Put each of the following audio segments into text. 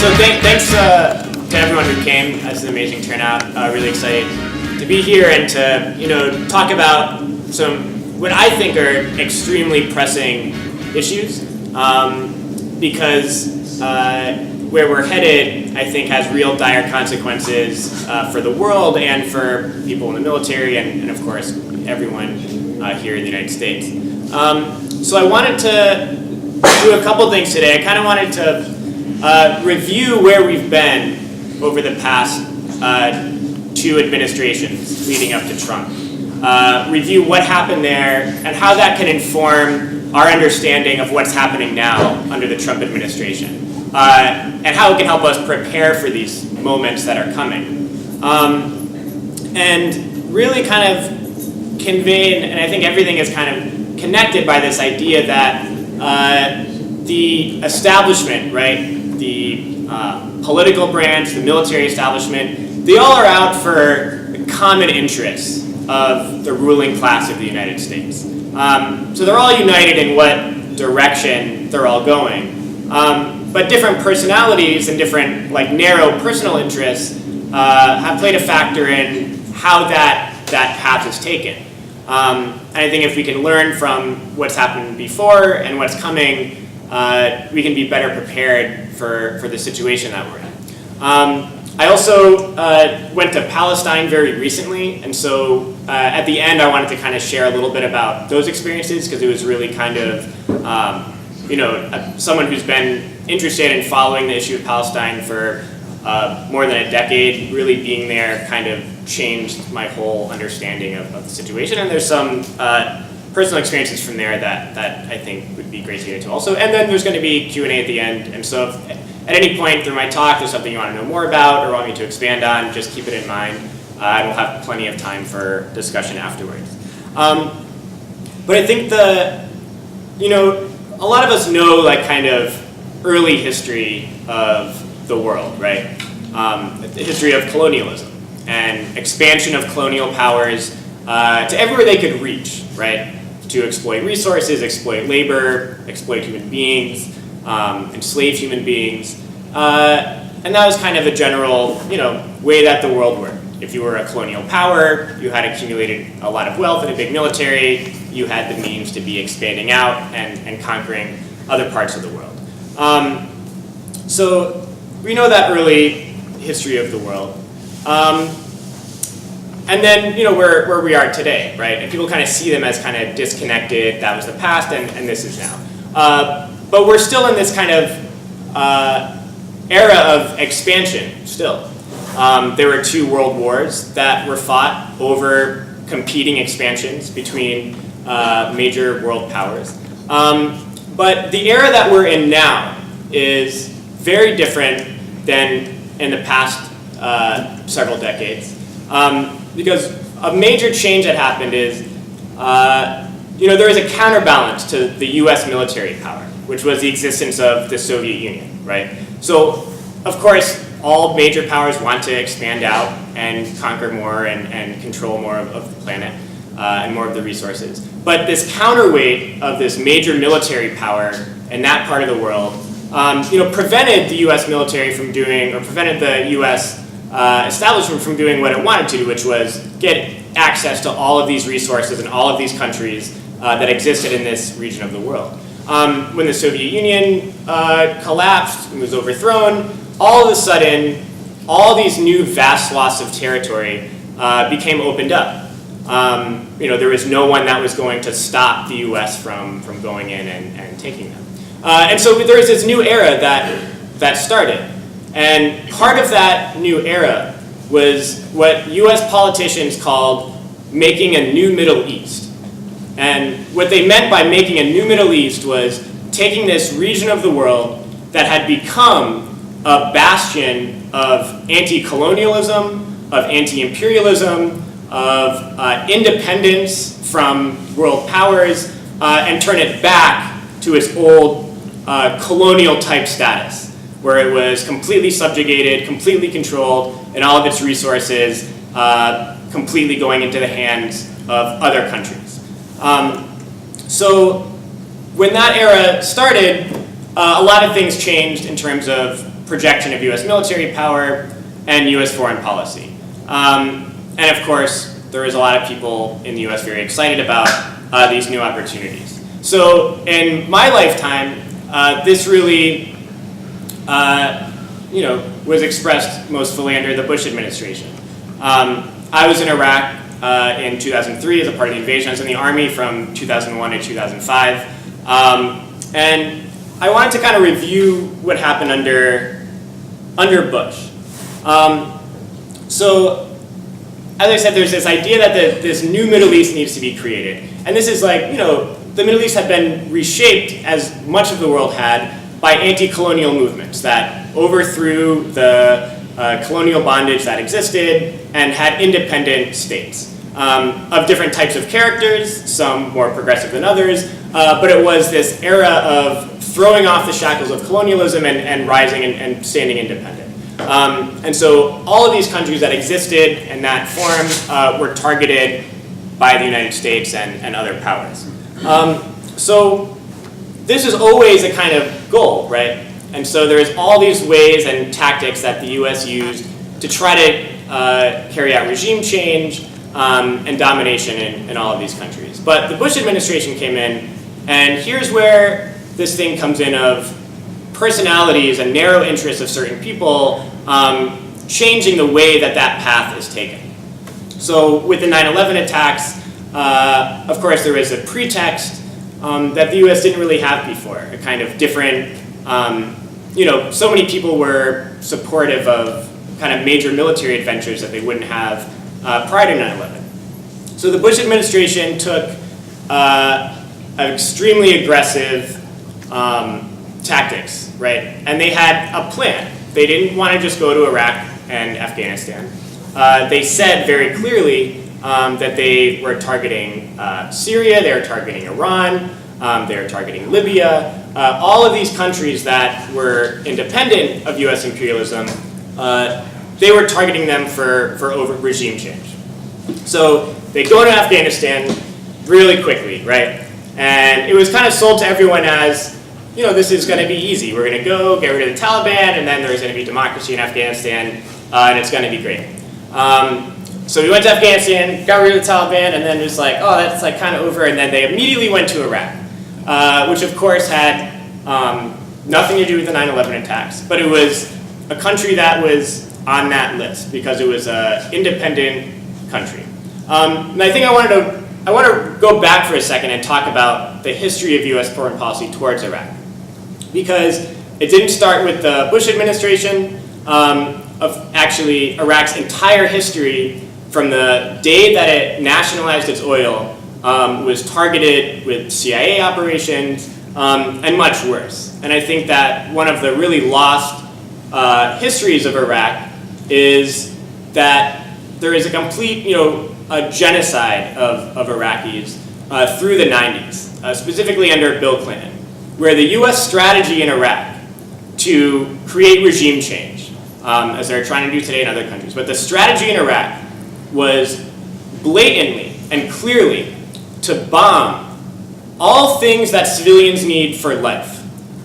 Thanks to everyone who came. That's an amazing turnout. Really excited to be here and to talk about some what I think are extremely pressing issues, because where we're headed, I think, has real dire consequences for the world and for people in the military and of course everyone here in the United States. So I wanted to do a couple things today. I kind of wanted to review where we've been over the past 2 administrations leading up to Trump. Review what happened there and how that can inform our understanding of what's happening now under the Trump administration, and how it can help us prepare for these moments that are coming. And really kind of convey, and I think everything is kind of connected by this idea that the establishment, right, the political branch, the military establishment, they all are out for the common interests of the ruling class of the United States. So they're all united in what direction they're all going. But different personalities and different narrow personal interests have played a factor in how that path is taken. And I think if we can learn from what's happened before and what's coming, we can be better prepared for the situation that we're in. I also went to Palestine very recently, and so at the end I wanted to kind of share a little bit about those experiences, because it was really kind of, someone who's been interested in following the issue of Palestine for more than a decade. Really being there kind of changed my whole understanding of the situation, and there's some personal experiences from there that I think would be great to get into also. And then there's going to be Q&A at the end, and so if at any point through my talk there's something you want to know more about or want me to expand on, just keep it in mind. I will have plenty of time for discussion afterwards. But I think a lot of us know kind of early history of the world, right? The history of colonialism and expansion of colonial powers to everywhere they could reach, right? To exploit resources, exploit labor, exploit human beings, enslave human beings. And that was kind of a general, way that the world worked. If you were a colonial power, you had accumulated a lot of wealth and a big military, you had the means to be expanding out and conquering other parts of the world. So we know that early history of the world. And then, where we are today, right? And people kind of see them as kind of disconnected. That was the past, and this is now. But we're still in this kind of era of expansion still. There were 2 world wars that were fought over competing expansions between major world powers. But the era that we're in now is very different than in the past several decades. Because a major change that happened is, there is a counterbalance to the US military power, which was the existence of the Soviet Union, right? So, of course, all major powers want to expand out and conquer more and control more of the planet and more of the resources. But this counterweight of this major military power in that part of the world, prevented the US military from doing, or prevented the US establishment from doing what it wanted to do, which was get access to all of these resources and all of these countries that existed in this region of the world. When the Soviet Union collapsed and was overthrown, all of a sudden, all these new vast swaths of territory became opened up. There was no one that was going to stop the US from going in and taking them. And so there was this new era that started. And part of that new era was what US politicians called making a new Middle East. And what they meant by making a new Middle East was taking this region of the world that had become a bastion of anti-colonialism, of anti-imperialism, of independence from world powers, and turn it back to its old colonial-type status, where it was completely subjugated, completely controlled, and all of its resources completely going into the hands of other countries. So when that era started, a lot of things changed in terms of projection of US military power and US foreign policy. And of course, there was a lot of people in the US very excited about these new opportunities. So in my lifetime, this really was expressed most fully under the Bush administration. I was in Iraq in 2003 as a part of the invasion. I was in the Army from 2001 to 2005. And I wanted to kind of review what happened under Bush. So, as I said, there's this idea that this new Middle East needs to be created. And this is like, the Middle East had been reshaped, as much of the world had, by anti-colonial movements that overthrew the colonial bondage that existed and had independent states of different types of characters, some more progressive than others, but it was this era of throwing off the shackles of colonialism and rising and standing independent. And so all of these countries that existed in that form were targeted by the United States and other powers. So this is always a kind of goal, right? And so there's all these ways and tactics that the US used to try to carry out regime change and domination in all of these countries. But the Bush administration came in, and here's where this thing comes in of personalities and narrow interests of certain people changing the way that path is taken. So with the 9/11 attacks, of course there was a pretext that the US didn't really have before, a kind of different, so many people were supportive of kind of major military adventures that they wouldn't have prior to 9/11. So the Bush administration took an extremely aggressive tactics, right? And they had a plan. They didn't want to just go to Iraq and Afghanistan. They said very clearly that they were targeting Syria, they were targeting Iran, they were targeting Libya, all of these countries that were independent of US imperialism, they were targeting them for regime change. So they go to Afghanistan really quickly, right? And it was kind of sold to everyone as, this is going to be easy. We're going to go, get rid of the Taliban, and then there's going to be democracy in Afghanistan, and it's going to be great. So we went to Afghanistan, got rid of the Taliban, and then it was like, oh, that's like kind of over, and then they immediately went to Iraq, which of course had nothing to do with the 9/11 attacks, but it was a country that was on that list because it was an independent country. And I think I want to go back for a second and talk about the history of US foreign policy towards Iraq, because it didn't start with the Bush administration. Of actually Iraq's entire history from the day that it nationalized its oil was targeted with CIA operations and much worse. And I think that one of the really lost histories of Iraq is that there is a complete, a genocide of Iraqis through the 90s, specifically under Bill Clinton, where the US strategy in Iraq to create regime change, as they're trying to do today in other countries, but the strategy in Iraq was blatantly and clearly to bomb all things that civilians need for life.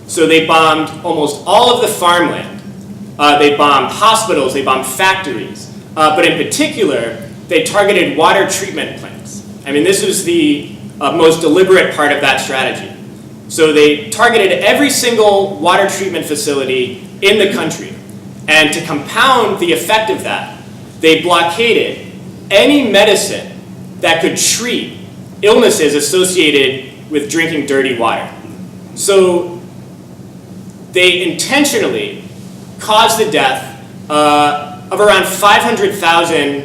So they bombed almost all of the farmland. They bombed hospitals, they bombed factories, but in particular, they targeted water treatment plants. I mean, this was the most deliberate part of that strategy. So they targeted every single water treatment facility in the country. And to compound the effect of that, they blockaded any medicine that could treat illnesses associated with drinking dirty water. So they intentionally caused the death of around 500,000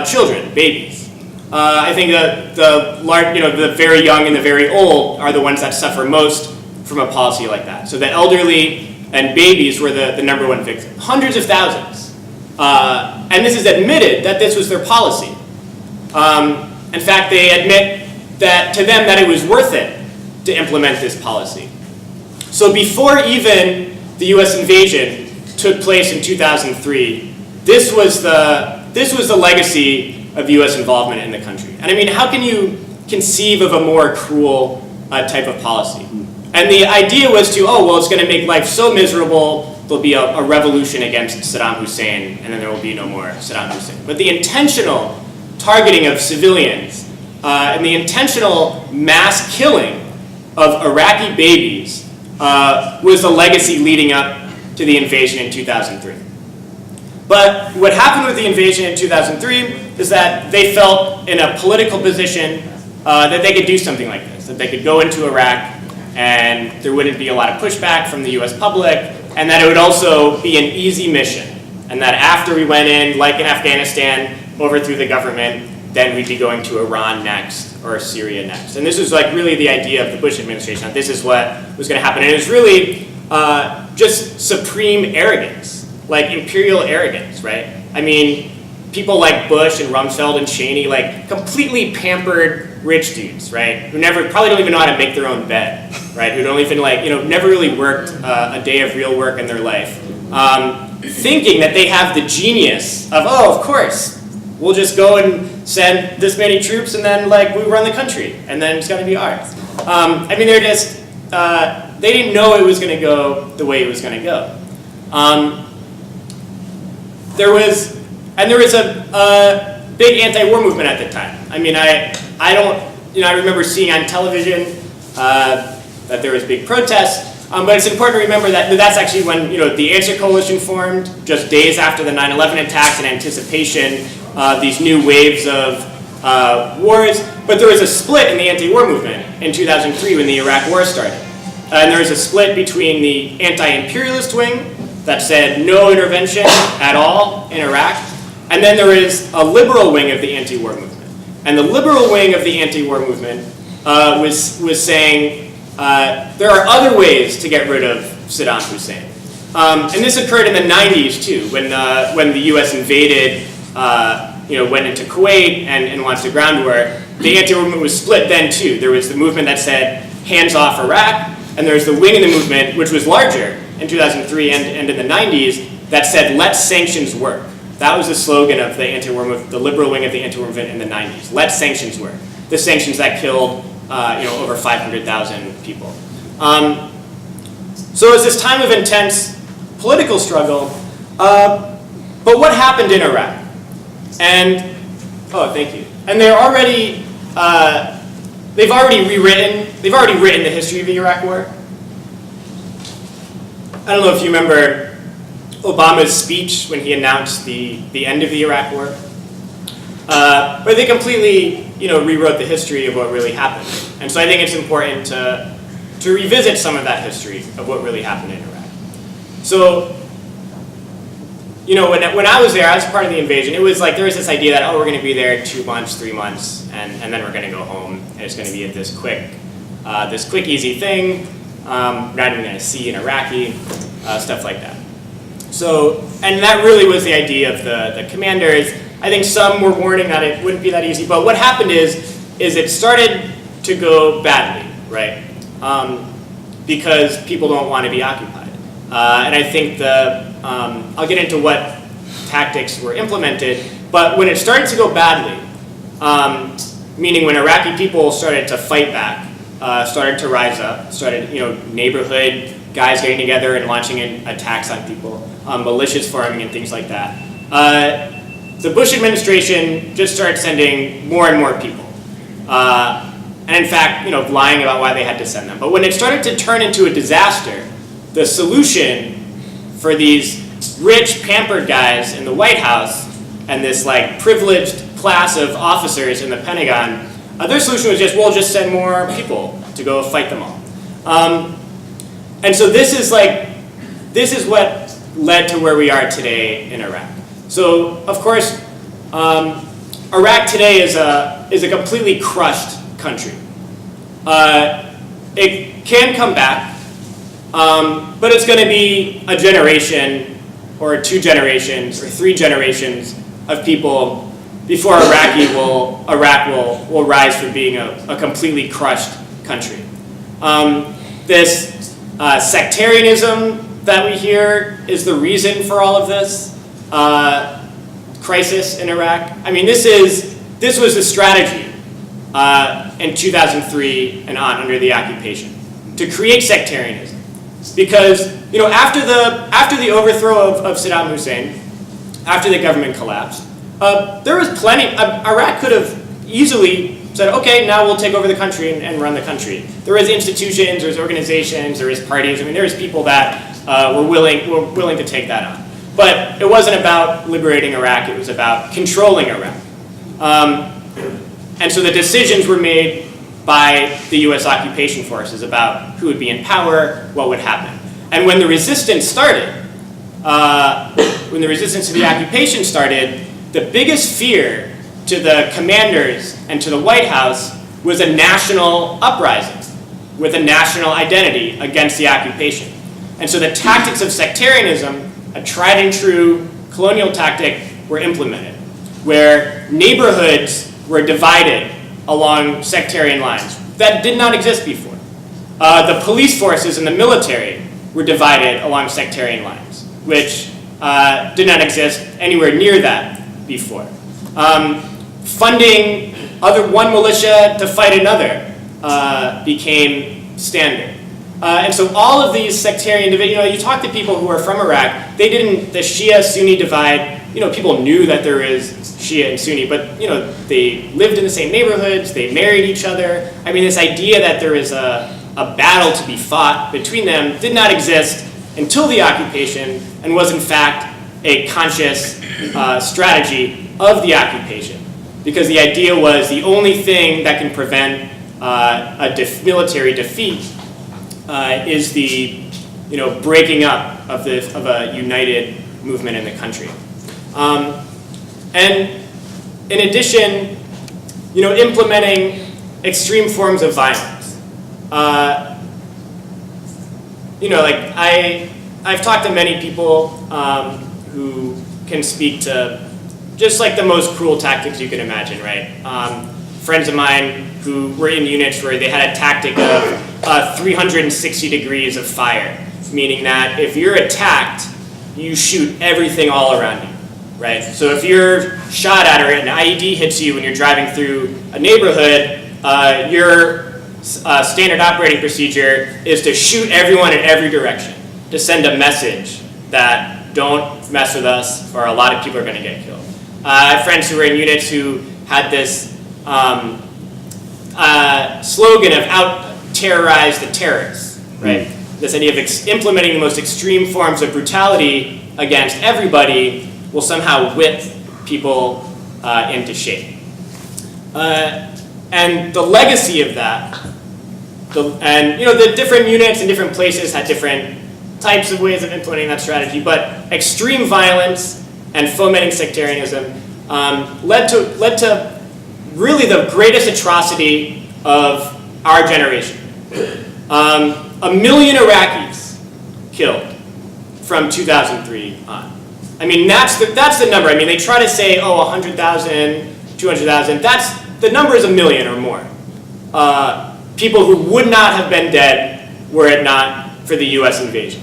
children, babies. I think the very young and the very old are the ones that suffer most from a policy like that. So the elderly and babies were the number one victim. Hundreds of thousands. And this is admitted that this was their policy. In fact, they admit that to them that it was worth it to implement this policy. So before even the US invasion took place in 2003, this was the legacy of US involvement in the country. And I mean, how can you conceive of a more cruel type of policy? And the idea was to, it's going to make life so miserable, there'll be a revolution against Saddam Hussein, and then there will be no more Saddam Hussein. But the intentional targeting of civilians and the intentional mass killing of Iraqi babies was the legacy leading up to the invasion in 2003. But what happened with the invasion in 2003 is that they felt in a political position that they could do something like this, that they could go into Iraq and there wouldn't be a lot of pushback from the US public, and that it would also be an easy mission, and that after we went in, like in Afghanistan, overthrew the government, then we'd be going to Iran next or Syria next. And this was like really the idea of the Bush administration, that this is what was going to happen. And it was really just supreme arrogance, like imperial arrogance, right? I mean, people like Bush and Rumsfeld and Cheney, like completely pampered rich dudes, right? Who probably don't even know how to make their own bed, right? Who don't even never really worked a day of real work in their life. Thinking that they have the genius of, oh, of course, we'll just go and send this many troops and then we run the country and then it's gonna be ours. I mean, they're just, they didn't know it was gonna go the way it was gonna go. There was a big anti-war movement at the time. I mean, I remember seeing on television that there was big protests, but it's important to remember that that's actually when the Answer Coalition formed, just days after the 9/11 attacks in anticipation of these new waves of wars. But there was a split in the anti-war movement in 2003 when the Iraq War started. And there was a split between the anti-imperialist wing that said no intervention at all in Iraq, and then there is a liberal wing of the anti-war movement. And the liberal wing of the anti-war movement was saying there are other ways to get rid of Saddam Hussein. And this occurred in the 90s too, when the U.S. invaded, went into Kuwait and launched a ground war. The anti-war movement was split then too. There was the movement that said hands off Iraq, and there was the wing in the movement, which was larger in 2003 and in the 90s, that said let sanctions work. That was the slogan of the anti-war movement, the liberal wing of the anti-war movement in the 90s. Let sanctions work. The sanctions that killed over 500,000 people. So it was this time of intense political struggle. But what happened in Iraq? And thank you. And they've already written the history of the Iraq War. I don't know if you remember Obama's speech when he announced the end of the Iraq War. But they completely, rewrote the history of what really happened. And so I think it's important to revisit some of that history of what really happened in Iraq. So, when I was there, I was part of the invasion. It was like there was this idea that we're going to be there 2 months, 3 months, and then we're going to go home, and it's going to be this quick, easy thing. Not even going to see an Iraqi, stuff like that. So, and that really was the idea of the commanders. I think some were warning that it wouldn't be that easy, but what happened is it started to go badly, right? Because people don't want to be occupied. And I think I'll get into what tactics were implemented, but when it started to go badly, meaning when Iraqi people started to fight back, started to rise up, neighborhood guys getting together and launching attacks on people, militias forming and things like that. The Bush administration just started sending more and more people. And in fact, lying about why they had to send them. But when it started to turn into a disaster, the solution for these rich, pampered guys in the White House and this privileged class of officers in the Pentagon, their solution was we'll just send more people to go fight them all. And so this is what led to where we are today in Iraq. So of course, Iraq today is a completely crushed country. It can come back, but it's going to be a generation or 2 generations or 3 generations of people before Iraq will rise from being a completely crushed country. This sectarianism that we hear is the reason for all of this crisis in Iraq. I mean, this was the strategy in 2003 and on under the occupation, to create sectarianism, Because after the overthrow of Saddam Hussein, after the government collapsed, there was plenty. Iraq could have easily said, okay, now we'll take over the country and run the country. There was institutions, there was organizations, there was parties. I mean, there was people that were willing to take that on. But it wasn't about liberating Iraq, it was about controlling Iraq. And so the decisions were made by the US occupation forces about who would be in power, what would happen. And when the resistance started, when the resistance to the occupation started, the biggest fear to the commanders and to the White House was a national uprising with a national identity against the occupation. And so the tactics of sectarianism, a tried and true colonial tactic, were implemented, where neighborhoods were divided along sectarian lines. That did not exist before. The police forces and the military were divided along sectarian lines, which did not exist anywhere near that before. Funding one militia to fight another became standard. And so all of these sectarian divisions, you talk to people who are from Iraq, the Shia-Sunni divide, people knew that there is Shia and Sunni, but they lived in the same neighborhoods, they married each other. I mean, this idea that there is a battle to be fought between them did not exist until the occupation, and was in fact a conscious strategy of the occupation. Because the idea was the only thing that can prevent military defeat is the breaking up of a united movement in the country. And in addition, implementing extreme forms of violence. I've talked to many people who can speak to just like the most cruel tactics you can imagine, right? Friends of mine who were in units where they had a tactic of 360 degrees of fire, meaning that if you're attacked, you shoot everything all around you, right? So if you're shot at or an IED hits you when you're driving through a neighborhood, your standard operating procedure is to shoot everyone in every direction, to send a message that don't mess with us or a lot of people are going to get killed. I have friends who were in units who had this slogan of out-terrorize the terrorists, right? This idea of implementing the most extreme forms of brutality against everybody will somehow whip people into shape. And the legacy of that, the different units in different places had different types of ways of implementing that strategy, but extreme violence and fomenting sectarianism led to really the greatest atrocity of our generation. 1 million Iraqis killed from 2003 on. I mean, that's the number. I mean, they try to say, 100,000, 200,000. The number is 1 million or more. People who would not have been dead were it not for the US invasion.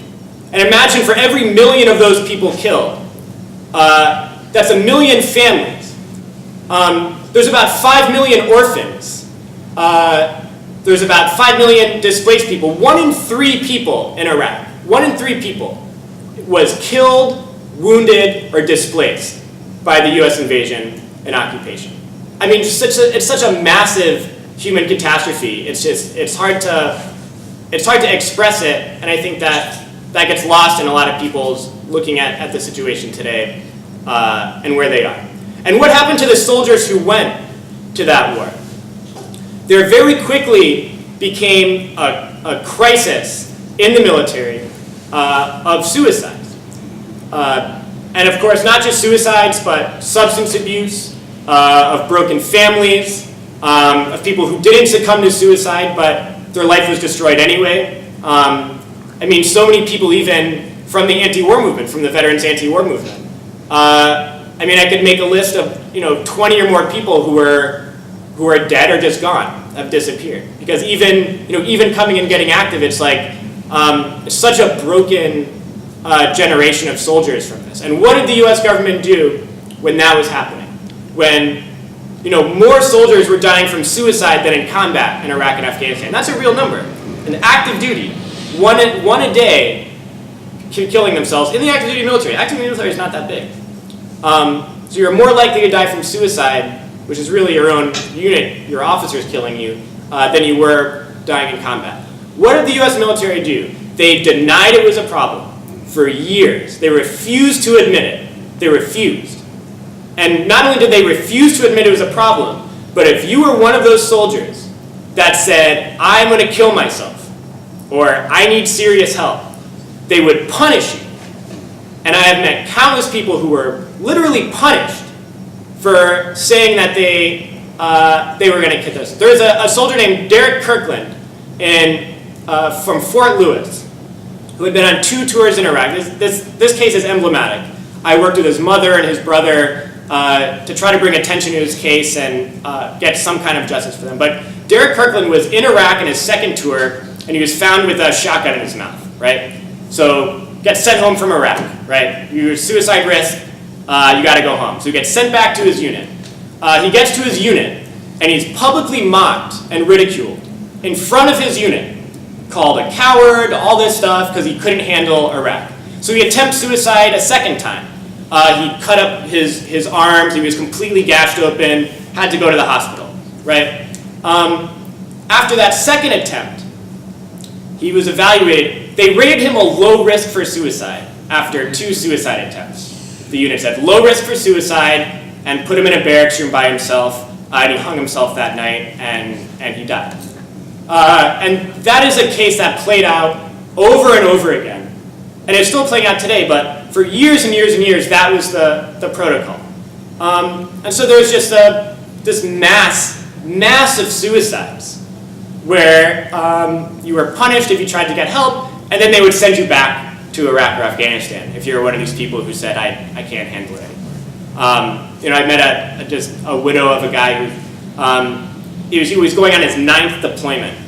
And imagine for every 1 million of those people killed, that's 1 million families. There's about 5 million orphans. There's about 5 million displaced people. 1 in 3 people in Iraq, 1 in 3 people was killed, wounded, or displaced by the US invasion and occupation. I mean, it's such a massive human catastrophe. It's hard to express it, and I think that gets lost in a lot of people's looking at the situation today and where they are. And what happened to the soldiers who went to that war? There very quickly became a crisis in the military of suicides. And of course, not just suicides, but substance abuse, of broken families, of people who didn't succumb to suicide, but their life was destroyed anyway. I mean, so many people even from the anti-war movement, from the veterans anti-war movement. I mean, I could make a list of 20 or more people who are dead or just gone, have disappeared. Because even coming and getting active, it's like it's such a broken generation of soldiers from this. And what did the U.S. government do when that was happening? When more soldiers were dying from suicide than in combat in Iraq and Afghanistan. That's a real number. In active duty, one a day killing themselves in the active duty military. Active duty military is not that big. So you're more likely to die from suicide, which is really your own unit, your officers killing you, than you were dying in combat. What did the US military do? They denied it was a problem for years. They refused to admit it. They refused. And not only did they refuse to admit it was a problem, but if you were one of those soldiers that said, I'm going to kill myself, or I need serious help, they would punish you. And I have met countless people who were literally punished for saying that they were going to kill themselves. There's a soldier named Derek Kirkland from Fort Lewis who had been on 2 tours in Iraq. This case is emblematic. I worked with his mother and his brother to try to bring attention to his case and get some kind of justice for them. But Derek Kirkland was in Iraq in his 2nd tour, and he was found with a shotgun in his mouth, right? So gets sent home from Iraq, right? You're suicide risk, you got to go home. So he gets sent back to his unit. He gets to his unit, and he's publicly mocked and ridiculed in front of his unit, called a coward, all this stuff, because he couldn't handle Iraq. So he attempts suicide a 2nd time. He cut up his arms, he was completely gashed open, had to go to the hospital, right? After that 2nd attempt, he was evaluated. They rated him a low risk for suicide after 2 suicide attempts. The unit said low risk for suicide and put him in a barracks room by himself, and he hung himself that night, and he died. And that is a case that played out over and over again. And it's still playing out today, but for years and years and years, that was the protocol. And so there's just this mass of suicides where you were punished if you tried to get help, and then they would send you back to Iraq or Afghanistan if you were one of these people who said, I can't handle it anymore. I met a widow of a guy who, he was going on his 9th deployment,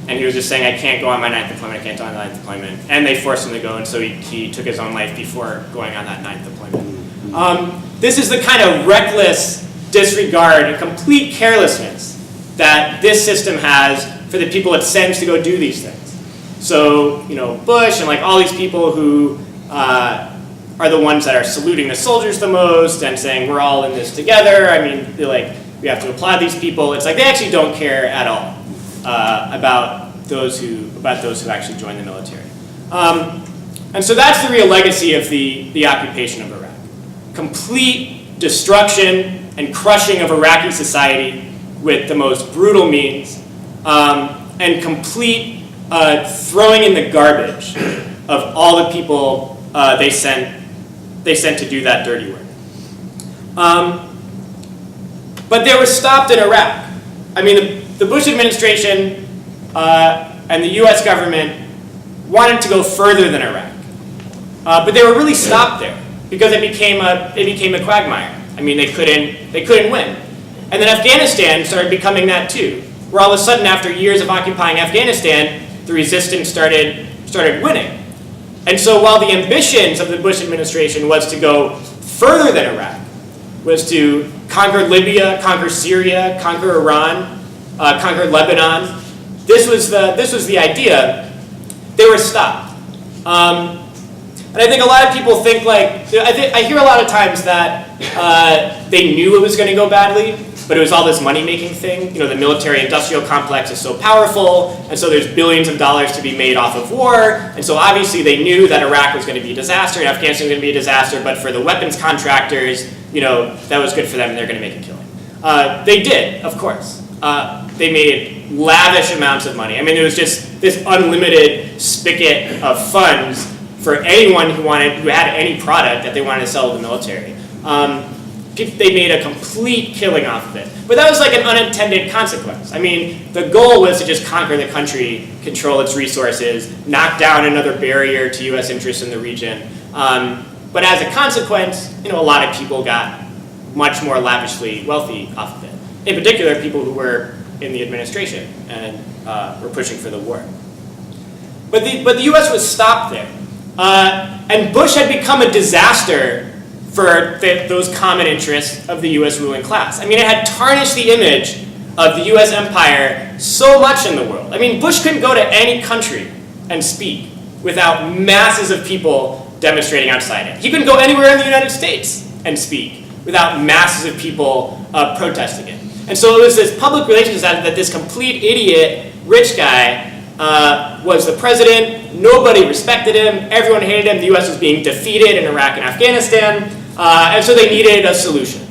and he was just saying, I can't go on my 9th deployment, I can't go on my 9th deployment. And they forced him to go, and so he took his own life before going on that 9th deployment. This is the kind of reckless disregard and complete carelessness that this system has for the people it sends to go do these things. So, Bush and all these people who are the ones that are saluting the soldiers the most and saying, we're all in this together. I mean, they're we have to applaud these people. It's they actually don't care at all about those who actually join the military. And so that's the real legacy of the occupation of Iraq. Complete destruction and crushing of Iraqi society with the most brutal means, and complete throwing in the garbage of all the people they sent to do that dirty work. But they were stopped in Iraq. I mean, the Bush administration and the U.S. government wanted to go further than Iraq, but they were really stopped there because it became a quagmire. I mean, they couldn't win, and then Afghanistan started becoming that too, where all of a sudden, after years of occupying Afghanistan, the resistance started winning. And so while the ambitions of the Bush administration was to go further than Iraq, was to conquer Libya, conquer Syria, conquer Iran, conquer Lebanon, this was the idea, they were stopped. And I think a lot of people think I hear a lot of times that they knew it was going to go badly, but it was all this money-making thing. The military-industrial complex is so powerful, and so there's billions of dollars to be made off of war, and so obviously they knew that Iraq was going to be a disaster and Afghanistan was going to be a disaster, but for the weapons contractors, that was good for them and they're going to make a killing. They did, of course. They made lavish amounts of money. I mean, it was just this unlimited spigot of funds for anyone who had any product that they wanted to sell to the military. They made a complete killing off of it. But that was an unintended consequence. I mean, the goal was to just conquer the country, control its resources, knock down another barrier to U.S. interests in the region. But as a consequence, a lot of people got much more lavishly wealthy off of it. In particular, people who were in the administration and were pushing for the war. But the U.S. was stopped there. And Bush had become a disaster for those common interests of the U.S. ruling class. I mean, it had tarnished the image of the U.S. empire so much in the world. I mean, Bush couldn't go to any country and speak without masses of people demonstrating outside it. He couldn't go anywhere in the United States and speak without masses of people protesting it. And so it was this public relations that this complete idiot, rich guy, was the president. Nobody respected him. Everyone hated him. The US was being defeated in Iraq and Afghanistan. And so they needed a solution.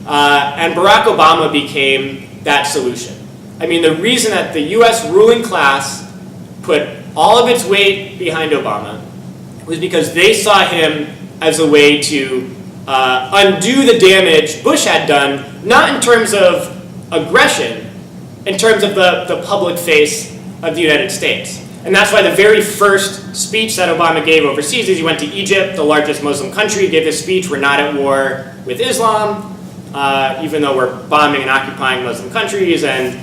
And Barack Obama became that solution. I mean, the reason that the US ruling class put all of its weight behind Obama was because they saw him as a way to undo the damage Bush had done, not in terms of aggression, in terms of the public face of the United States. And that's why the very first speech that Obama gave overseas is he went to Egypt, the largest Muslim country, he gave this speech, we're not at war with Islam, even though we're bombing and occupying Muslim countries and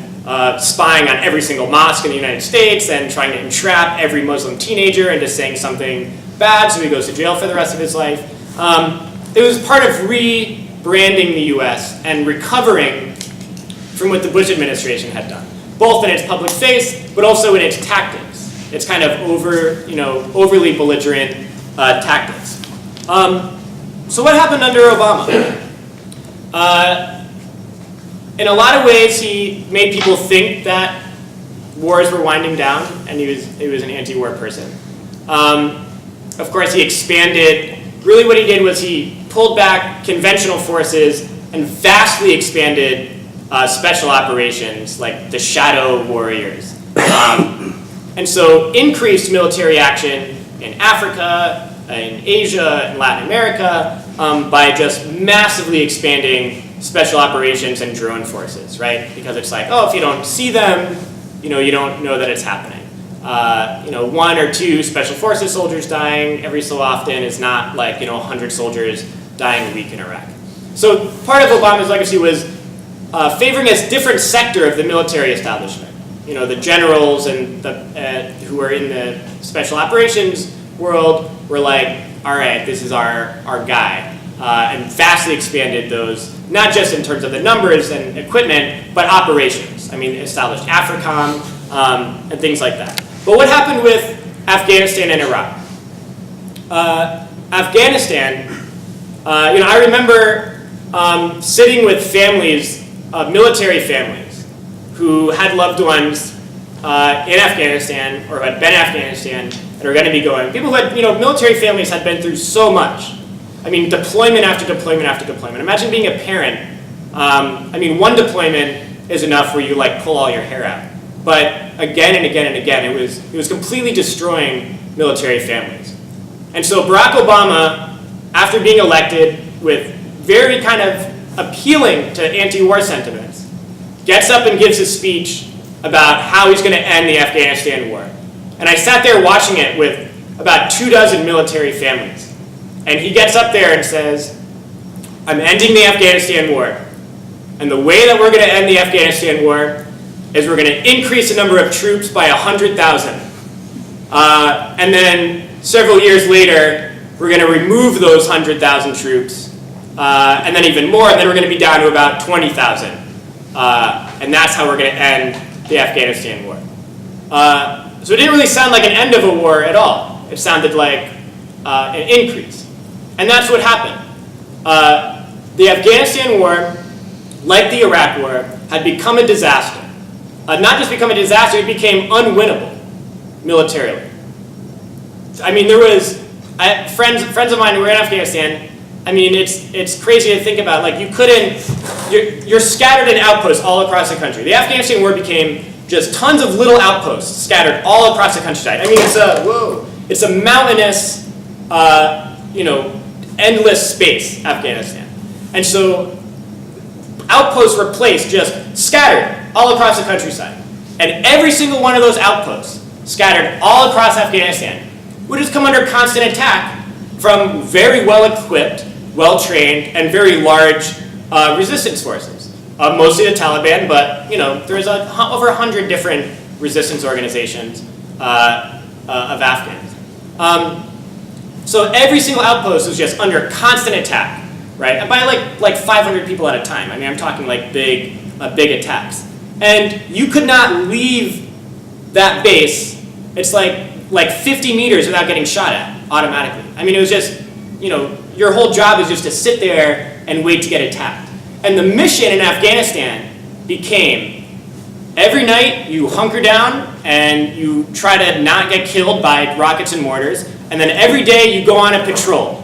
spying on every single mosque in the United States and trying to entrap every Muslim teenager into saying something bad so he goes to jail for the rest of his life. It was part of rebranding the US and recovering from what the Bush administration had done, both in its public face, but also in its tactics. It's kind of overly belligerent tactics. So what happened under Obama? In a lot of ways, he made people think that wars were winding down, and he was an anti-war person. Of course, he expanded. Really, what he did was he pulled back conventional forces and vastly expanded special operations like the shadow warriors. And so increased military action in Africa, in Asia, in Latin America, by just massively expanding special operations and drone forces, right? Because it's like, oh, if you don't see them, you don't know that it's happening. 1 or 2 special forces soldiers dying every so often is not like, 100 soldiers dying a week in Iraq. So part of Obama's legacy was favoring a different sector of the military establishment. The generals and who were in the special operations world were like, all right, this is our guy, and vastly expanded those, not just in terms of the numbers and equipment, but operations. I mean, established AFRICOM and things like that. But what happened with Afghanistan and Iraq? Afghanistan, I remember sitting with families, military families, who had loved ones in Afghanistan or had been in Afghanistan and are going to be going. People who had, military families had been through so much. I mean, deployment after deployment after deployment. Imagine being a parent. One deployment is enough where you pull all your hair out. But again and again and again, it was completely destroying military families. And so Barack Obama, after being elected with very kind of appealing to anti-war sentiments, gets up and gives a speech about how he's going to end the Afghanistan war. And I sat there watching it with about 24 military families. And he gets up there and says, I'm ending the Afghanistan war. And the way that we're going to end the Afghanistan war is we're going to increase the number of troops by 100,000. And then several years later, we're going to remove those 100,000 troops. And then even more, and then we're going to be down to about 20,000. And that's how we're going to end the Afghanistan war. So it didn't really sound like an end of a war at all. It sounded like an increase. And that's what happened. The Afghanistan war, like the Iraq war, had become a disaster. Not just become a disaster, it became unwinnable militarily. I mean, there was friends of mine who were in Afghanistan. I mean, it's crazy to think about. You're scattered in outposts all across the country. The Afghanistan war became just tons of little outposts scattered all across the countryside. I mean, it's a mountainous, endless space, Afghanistan. And so outposts were placed just scattered all across the countryside. And every single one of those outposts, scattered all across Afghanistan, would just come under constant attack from very well-equipped, well-trained, and very large resistance forces. Mostly the Taliban, but there's over 100 different resistance organizations of Afghans. So every single outpost was just under constant attack, right? And by like 500 people at a time. I mean, I'm talking big attacks. And you could not leave that base. It's like like 50 meters without getting shot at automatically. I mean, it was just, your whole job is just to sit there and wait to get attacked. And the mission in Afghanistan became, every night you hunker down and you try to not get killed by rockets and mortars, and then every day you go on a patrol.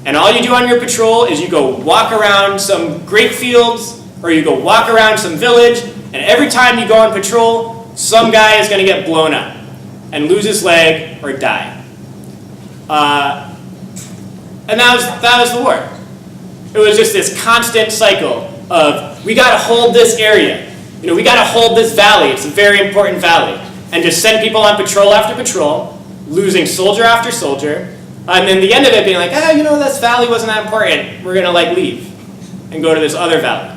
And all you do on your patrol is you go walk around some grape fields, or you go walk around some village, and every time you go on patrol, some guy is going to get blown up and lose his leg or die. And that was the war. It was just this constant cycle of, we got to hold this area. We got to hold this valley. It's a very important valley. And just send people on patrol after patrol, losing soldier after soldier, and then the end of it being like, this valley wasn't that important. We're going to leave and go to this other valley.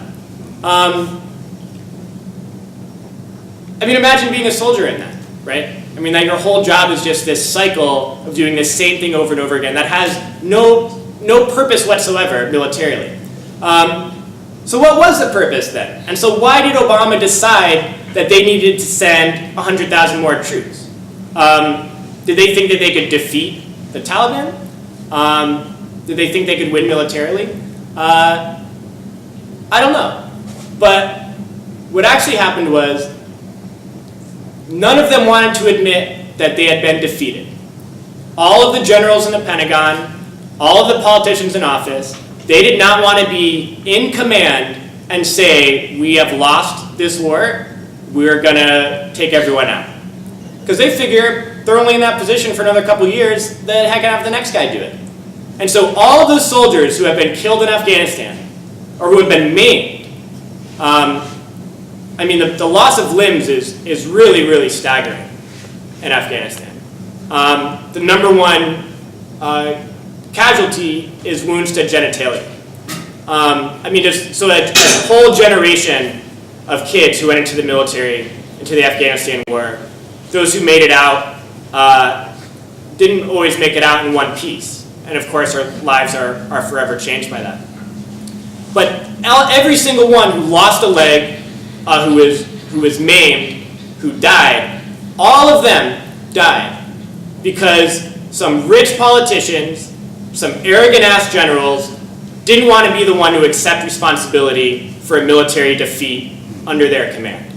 Imagine being a soldier in that, right? That your whole job is just this cycle of doing this same thing over and over again that has no purpose whatsoever militarily. So what was the purpose then? And so why did Obama decide that they needed to send 100,000 more troops? Did they think that they could defeat the Taliban? Did they think they could win militarily? I don't know. But what actually happened was none of them wanted to admit that they had been defeated. All of the generals in the Pentagon, all of the politicians in office, they did not want to be in command and say, we have lost this war, we're going to take everyone out. Because they figure they're only in that position for another couple years, the heck have the next guy do it. And so all of those soldiers who have been killed in Afghanistan, or who have been maimed, the loss of limbs is really, really staggering in Afghanistan. The number one casualty is wounds to genitalia. Just so that a whole generation of kids who went into the military, into the Afghanistan war, those who made it out didn't always make it out in one piece. And of course, our lives are forever changed by that. But every single one who lost a leg, who was maimed, who died, all of them died because some rich politicians, some arrogant-ass generals didn't want to be the one to accept responsibility for a military defeat under their command.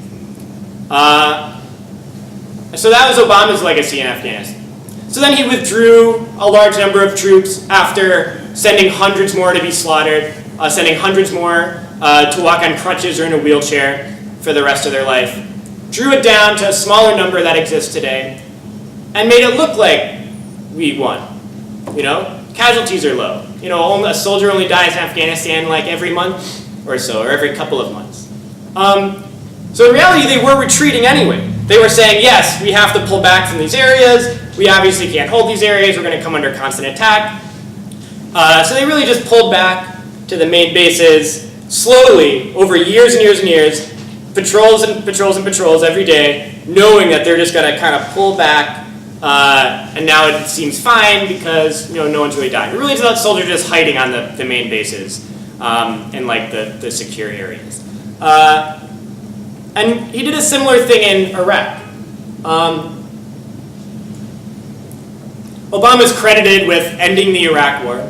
So that was Obama's legacy in Afghanistan. So then he withdrew a large number of troops after sending hundreds more to be slaughtered, sending hundreds more to walk on crutches or in a wheelchair for the rest of their life, drew it down to a smaller number that exists today, and made it look like we won. Casualties are low. A soldier only dies in Afghanistan every month or so, or every couple of months. So in reality, they were retreating anyway. They were saying, yes, we have to pull back from these areas. We obviously can't hold these areas. We're going to come under constant attack. So they really just pulled back to the main bases slowly over years and years and years, patrols and patrols and patrols every day, knowing that they're just going to kind of pull back, and now it seems fine because no one's really dying. It really is about soldiers just hiding on the main bases in the secure areas. And he did a similar thing in Iraq. Obama's credited with ending the Iraq War.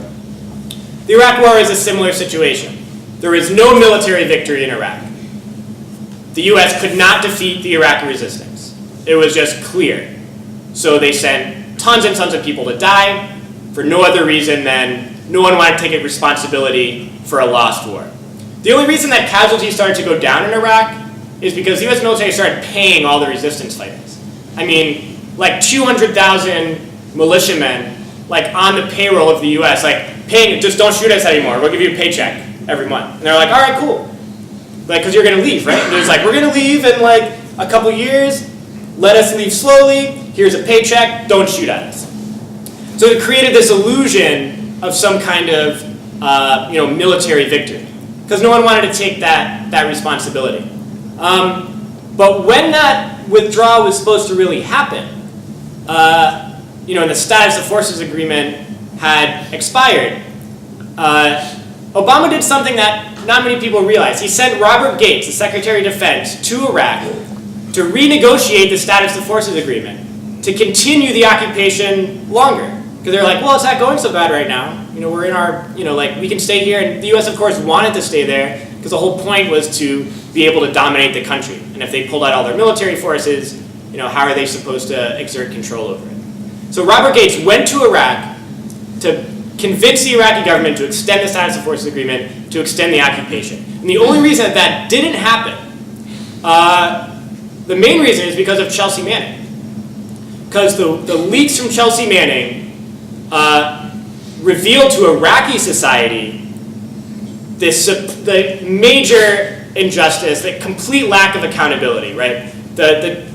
The Iraq War is a similar situation. There is no military victory in Iraq. The US could not defeat the Iraqi resistance. It was just clear. So they sent tons and tons of people to die for no other reason than no one wanted to take responsibility for a lost war. The only reason that casualties started to go down in Iraq is because the US military started paying all the resistance fighters. 200,000 militiamen, on the payroll of the US, paying, just don't shoot us anymore, we'll give you a paycheck every month. And they're like, all right, cool. Because you're going to leave, right? And it's we're going to leave in a couple years, let us leave slowly, here's a paycheck, don't shoot at us. So it created this illusion of some kind of military victory, because no one wanted to take that responsibility. But when that withdrawal was supposed to really happen, and the status of forces agreement had expired, Obama did something that not many people realize. He sent Robert Gates, the Secretary of Defense, to Iraq to renegotiate the status of forces agreement to continue the occupation longer. Because they're like, well, it's not going so bad right now. You know, we're in our, you know, like we can stay here. And the US, of course, wanted to stay there because the whole point was to be able to dominate the country. And if they pulled out all their military forces, you know, how are they supposed to exert control over it? So Robert Gates went to Iraq to convince the Iraqi government to extend the status of forces agreement, to extend the occupation. And the only reason that that didn't happen, the main reason is because of Chelsea Manning. Because the leaks from Chelsea Manning revealed to Iraqi society the major injustice, the complete lack of accountability, right?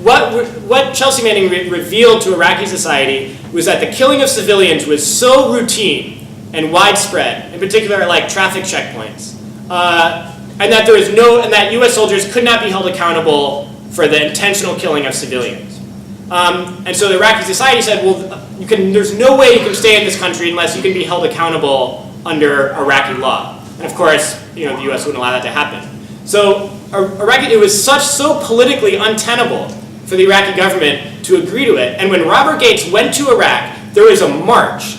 What Chelsea Manning revealed to Iraqi society was that the killing of civilians was so routine and widespread, in particular like traffic checkpoints, and that that U.S. soldiers could not be held accountable for the intentional killing of civilians. And so the Iraqi society said, well, there's no way you can stay in this country unless you can be held accountable under Iraqi law. And of course, you know, the U.S. wouldn't allow that to happen. So it was so politically untenable for the Iraqi government to agree to it. And when Robert Gates went to Iraq, there was a march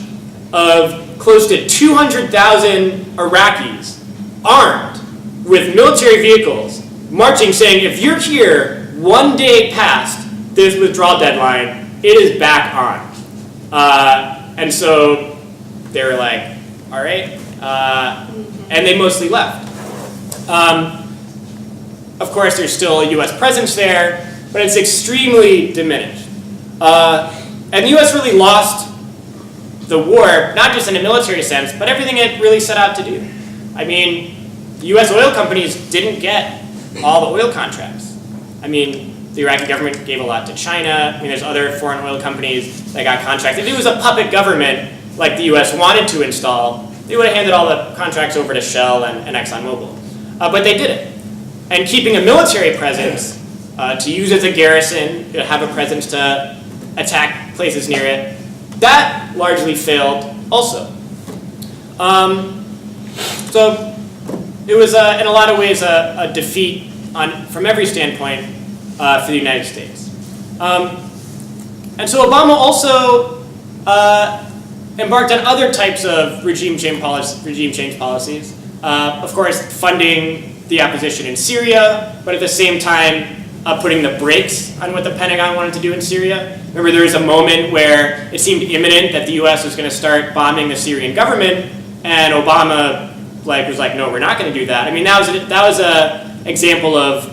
of close to 200,000 Iraqis armed with military vehicles marching saying, if you're here one day past this withdrawal deadline, it is back on. And so they were like, all right. And they mostly left. Of course, there's still a U.S. presence there, but it's extremely diminished. And the U.S. really lost the war, not just in a military sense, but everything it really set out to do. I mean, the U.S. oil companies didn't get all the oil contracts. I mean, the Iraqi government gave a lot to China. I mean, there's other foreign oil companies that got contracts. If it was a puppet government like the U.S. wanted to install, they would have handed all the contracts over to Shell and ExxonMobil. But they didn't. And keeping a military presence, to use as a garrison, to have a presence to attack places near it, that largely failed also. So it was, in a lot of ways, a defeat from every standpoint for the United States. And so Obama also embarked on other types of regime change policies. Of course, funding the opposition in Syria, but at the same time, putting the brakes on what the Pentagon wanted to do in Syria. Remember, there was a moment where it seemed imminent that the U.S. was going to start bombing the Syrian government, and Obama was like, no, we're not going to do that. I mean, that was an example of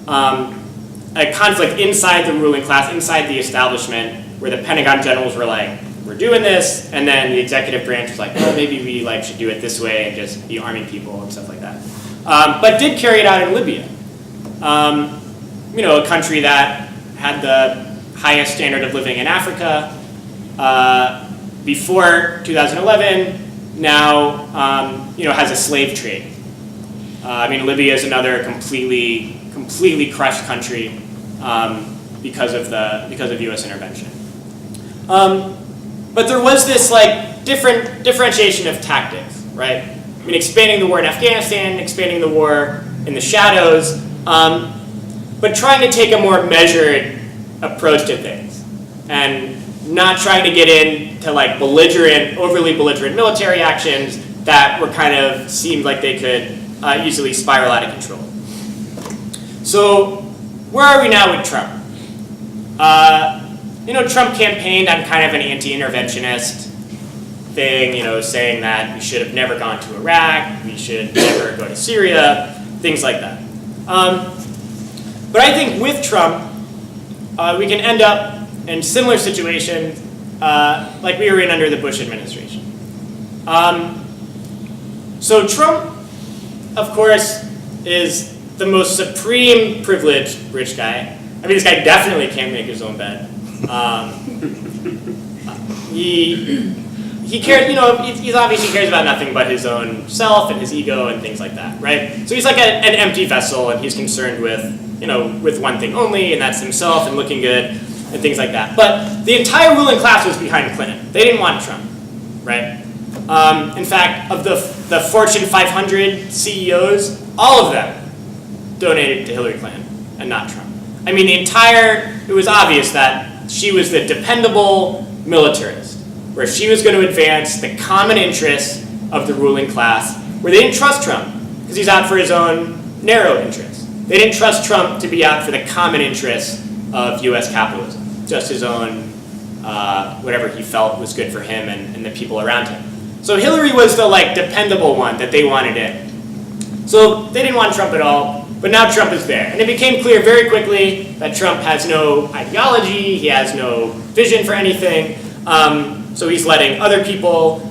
a conflict inside the ruling class, inside the establishment, where the Pentagon generals were like, we're doing this, and then the executive branch was like, well, maybe we should do it this way and just be arming people and stuff like that. But did carry it out in Libya. You know, a country that had the highest standard of living in Africa before 2011, now you know, has a slave trade. I mean, Libya is another completely crushed country because of U.S. intervention. But there was this differentiation of tactics, right? I mean, expanding the war in Afghanistan, expanding the war in the shadows, but trying to take a more measured approach to things, and not trying to get into overly belligerent military actions that were seemed like they could easily spiral out of control. So, where are we now with Trump? You know, Trump campaigned on kind of an anti-interventionist thing, you know, saying that we should have never gone to Iraq, we should never go to Syria, things like that. But I think with Trump, we can end up in similar situations like we were in under the Bush administration. So Trump, of course, is the most supreme privileged rich guy. I mean, this guy definitely can't make his own bed. He cares, you know, he obviously cares about nothing but his own self and his ego and things like that, right? So he's like an empty vessel, and he's concerned with, you know, with one thing only, and that's himself and looking good and things like that. But the entire ruling class was behind Clinton. They didn't want Trump, right? In fact, of the Fortune 500 CEOs, all of them donated to Hillary Clinton and not Trump. I mean, it was obvious that that she was the dependable militarist, where she was going to advance the common interests of the ruling class, where they didn't trust Trump because he's out for his own narrow interests. They didn't trust Trump to be out for the common interests of US capitalism, just his own, whatever he felt was good for him and the people around him. So Hillary was the dependable one that they wanted in. So they didn't want Trump at all, but now Trump is there. And it became clear very quickly that Trump has no ideology, he has no vision for anything, so he's letting other people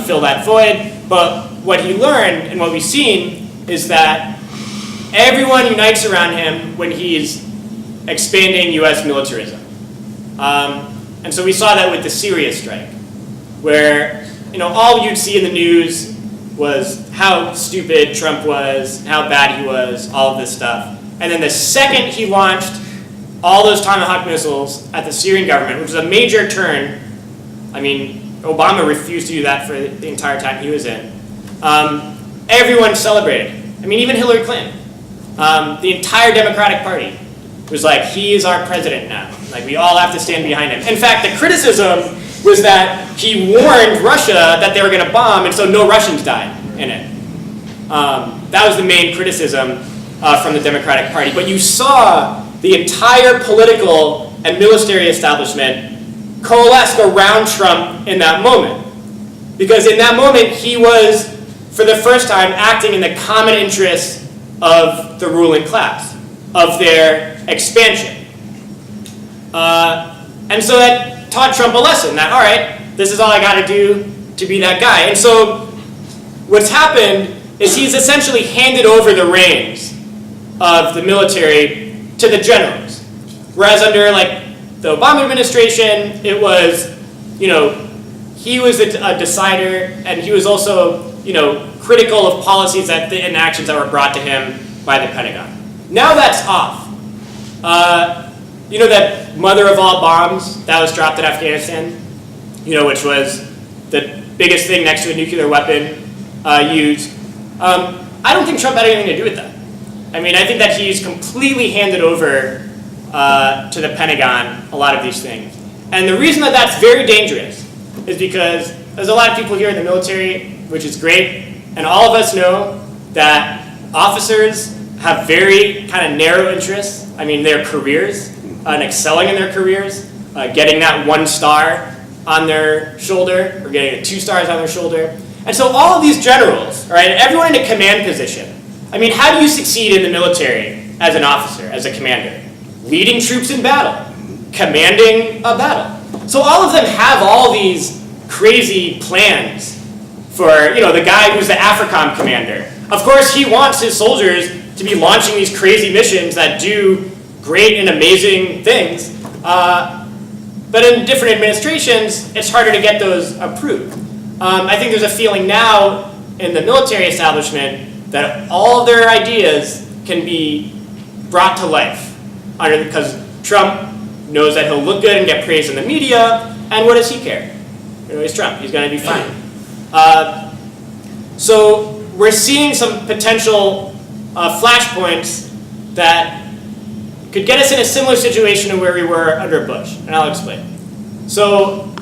fill that void. But what he learned and what we've seen is that everyone unites around him when he's expanding US militarism. And so we saw that with the Syria strike, where all you'd see in the news was how stupid Trump was, how bad he was, all of this stuff. And then the second he launched all those Tomahawk missiles at the Syrian government, which was a major turn, Obama refused to do that for the entire time he was in, everyone celebrated. Even Hillary Clinton. The entire Democratic Party was like, he is our president now. We all have to stand behind him. In fact, the criticism was that he warned Russia that they were going to bomb, and so no Russians died in it. That was the main criticism from the Democratic Party. But you saw the entire political and military establishment coalesce around Trump in that moment. Because in that moment, he was, for the first time, acting in the common interests of the ruling class, of their expansion. And so that taught Trump a lesson that, all right, this is all I got to do to be that guy. And so what's happened is he's essentially handed over the reins of the military to the generals. Whereas under the Obama administration, it was, he was a decider, and he was also, critical of policies and actions that were brought to him by the Pentagon. Now that's off. That mother of all bombs that was dropped in Afghanistan, which was the biggest thing next to a nuclear weapon used. I don't think Trump had anything to do with that. I think that he's completely handed over to the Pentagon a lot of these things. And the reason that that's very dangerous is because there's a lot of people here in the military, which is great, and all of us know that officers have very kind of narrow interests. Their careers, and excelling in their careers, getting that 1 star on their shoulder, or getting 2 stars on their shoulder. And so all of these generals, right, everyone in a command position, how do you succeed in the military as an officer, as a commander? Leading troops in battle, commanding a battle. So all of them have all these crazy plans for, the guy who's the AFRICOM commander. Of course, he wants his soldiers to be launching these crazy missions that do great and amazing things. But in different administrations, it's harder to get those approved. I think there's a feeling now in the military establishment that all of their ideas can be brought to life because Trump knows that he'll look good and get praised in the media, and what does he care? He's Trump. He's going to be fine. So we're seeing some potential flashpoints that could get us in a similar situation to where we were under Bush, and I'll explain. So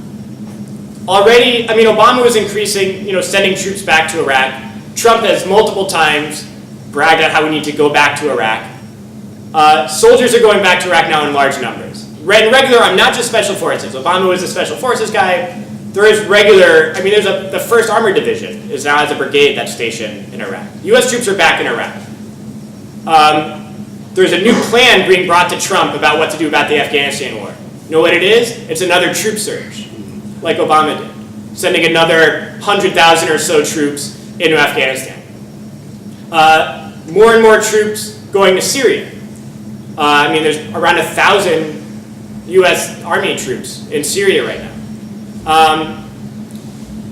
already, Obama was increasing, sending troops back to Iraq. Trump has multiple times bragged about how we need to go back to Iraq. Soldiers are going back to Iraq now in large numbers. In regular, not just special forces. Obama was a special forces guy. There is regular, there's the 1st Armored Division is now has a brigade that's stationed in Iraq. U.S. troops are back in Iraq. There's a new plan being brought to Trump about what to do about the Afghanistan war. You know what it is? It's another troop surge, like Obama did, sending another 100,000 or so troops into Afghanistan. More and more troops going to Syria. There's around 1,000 U.S. Army troops in Syria right now.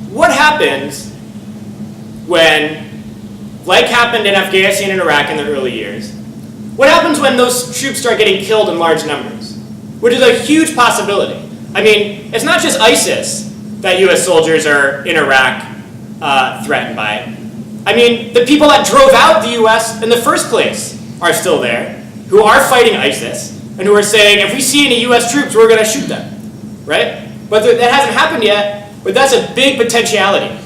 What happens when, like happened in Afghanistan and Iraq in the early years, what happens when those troops start getting killed in large numbers? Which is a huge possibility. It's not just ISIS that U.S. soldiers are in Iraq threatened by. The people that drove out the U.S. in the first place are still there, who are fighting ISIS. and who are saying, if we see any US troops, we're going to shoot them, right? But that hasn't happened yet, but that's a big potentiality,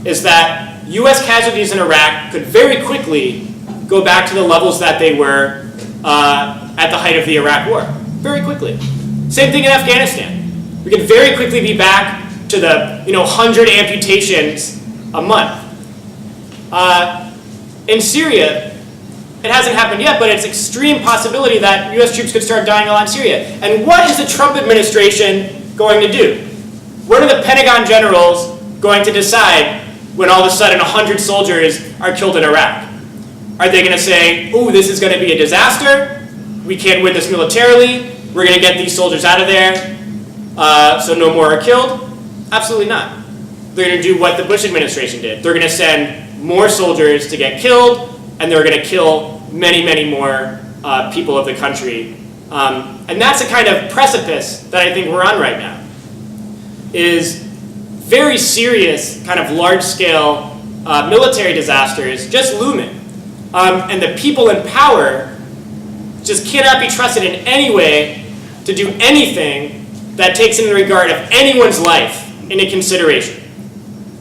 is that US casualties in Iraq could very quickly go back to the levels that they were at the height of the Iraq War, very quickly. Same thing in Afghanistan. We could very quickly be back to the 100 amputations a month. In Syria, it hasn't happened yet, but it's an extreme possibility that US troops could start dying in Syria. And what is the Trump administration going to do? What are the Pentagon generals going to decide when all of a sudden 100 soldiers are killed in Iraq? Are they going to say, oh, this is going to be a disaster, we can't win this militarily, we're going to get these soldiers out of there, so no more are killed? Absolutely not. They're going to do what the Bush administration did. They're going to send more soldiers to get killed, and they're going to kill many, many more people of the country. And that's the kind of precipice that I think we're on right now, is very serious kind of large-scale military disasters just looming. And the people in power just cannot be trusted in any way to do anything that takes into regard of anyone's life into consideration.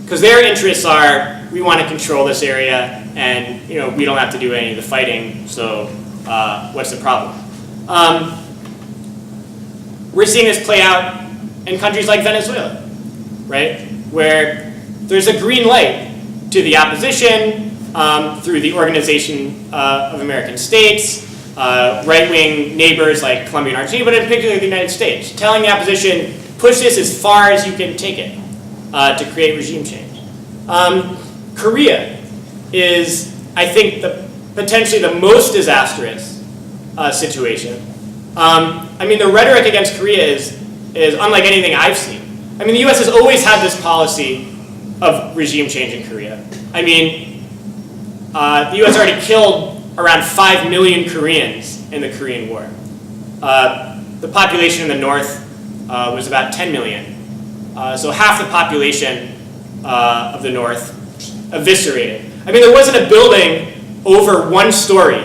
Because their interests are, we want to control this area, and we don't have to do any of the fighting, so what's the problem? We're seeing this play out in countries like Venezuela, right? Where there's a green light to the opposition through the Organization of American States, right-wing neighbors like Colombia and Argentina, but in particular the United States, telling the opposition, push this as far as you can take it to create regime change. Korea is, I think, potentially the most disastrous situation. I mean, the rhetoric against Korea is unlike anything I've seen. I mean, the US has always had this policy of regime change in Korea. I mean, the US already killed around 5 million Koreans in the Korean War. The population in the north was about 10 million. So half the population of the north eviscerated. I mean, there wasn't a building over 1 story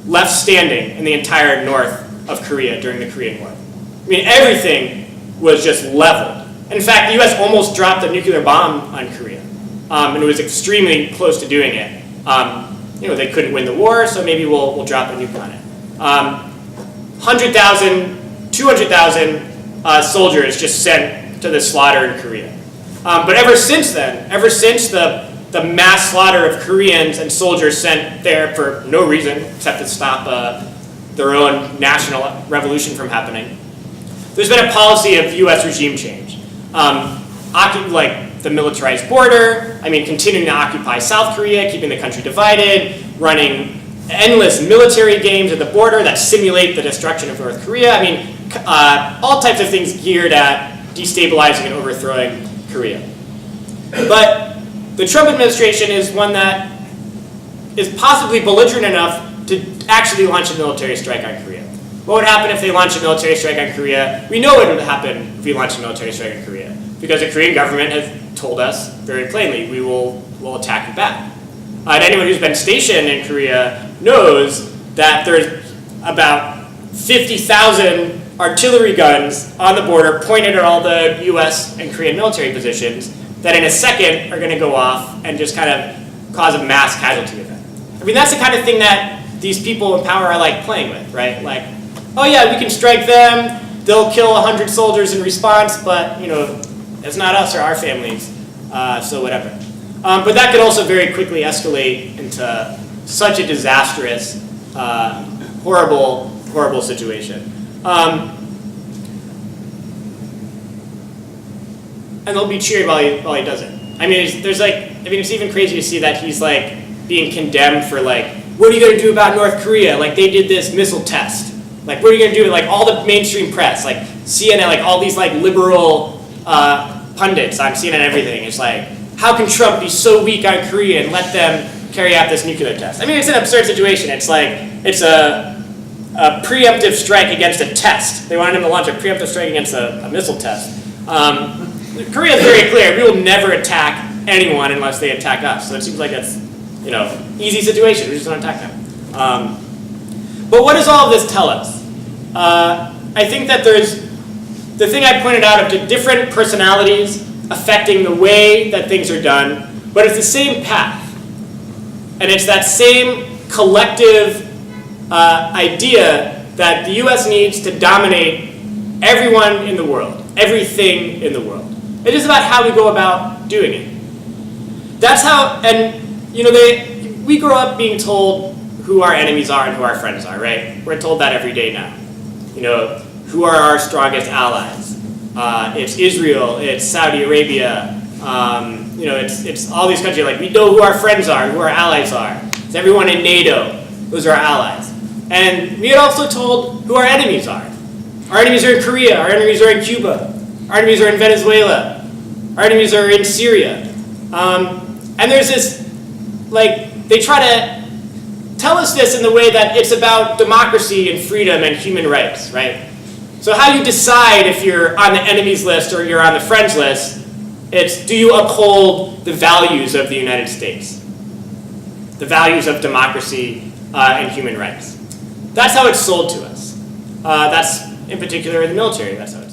left standing in the entire north of Korea during the Korean War. I mean, everything was just leveled. In fact, the US almost dropped a nuclear bomb on Korea, and it was extremely close to doing it. They couldn't win the war, so maybe we'll drop a nuke on it. 100,000, 200,000 soldiers just sent to the slaughter in Korea. But ever since then, ever since the mass slaughter of Koreans and soldiers sent there for no reason except to stop their own national revolution from happening, there's been a policy of US regime change. Like the militarized border, continuing to occupy South Korea, keeping the country divided, running endless military games at the border that simulate the destruction of North Korea. All types of things geared at destabilizing and overthrowing Korea. But the Trump administration is one that is possibly belligerent enough to actually launch a military strike on Korea. What would happen if they launched a military strike on Korea? We know what would happen if we launched a military strike on Korea, because the Korean government has told us very plainly, we'll attack you back. And anyone who's been stationed in Korea knows that there's about 50,000 artillery guns on the border pointed at all the US and Korean military positions that in a second are going to go off and just kind of cause a mass casualty event. That's the kind of thing that these people in power are like playing with, right? Like, oh yeah, we can strike them, they'll kill 100 soldiers in response, but it's not us or our families, so whatever. But that could also very quickly escalate into such a disastrous, horrible, horrible situation. And they'll be cheered while he does it. It's even crazy to see that he's like being condemned for like, what are you going to do about North Korea? Like they did this missile test. Like what are you going to do? Like all the mainstream press, like CNN, like all these like liberal pundits on CNN and everything. It's like, how can Trump be so weak on Korea and let them carry out this nuclear test? It's an absurd situation. It's like, it's a preemptive strike against a test. They wanted him to launch a preemptive strike against a missile test. Korea is very clear. We will never attack anyone unless they attack us. So it seems like it's, easy situation. We just don't attack them. But what does all of this tell us? I think that there's the thing I pointed out of the different personalities affecting the way that things are done, but it's the same path. And it's that same collective idea that the US needs to dominate everyone in the world, everything in the world. It is about how we go about doing it. That's how, and you know, we grow up being told who our enemies are and who our friends are, right? We're told that every day now. You know, who are our strongest allies? It's Israel, it's Saudi Arabia, you know, it's all these countries. Like, we know who our friends are, who our allies are. It's everyone in NATO, those are our allies. And we are also told who our enemies are. Our enemies are in Korea, our enemies are in Cuba, our enemies are in Venezuela, our enemies are in Syria. And there's this, like, they try to tell us this in the way that it's about democracy and freedom and human rights, right? So how you decide if you're on the enemies list or you're on the friends list, it's, do you uphold the values of the United States? The values of democracy and human rights. That's how it's sold to us. That's, in particular, in the military, that's how it's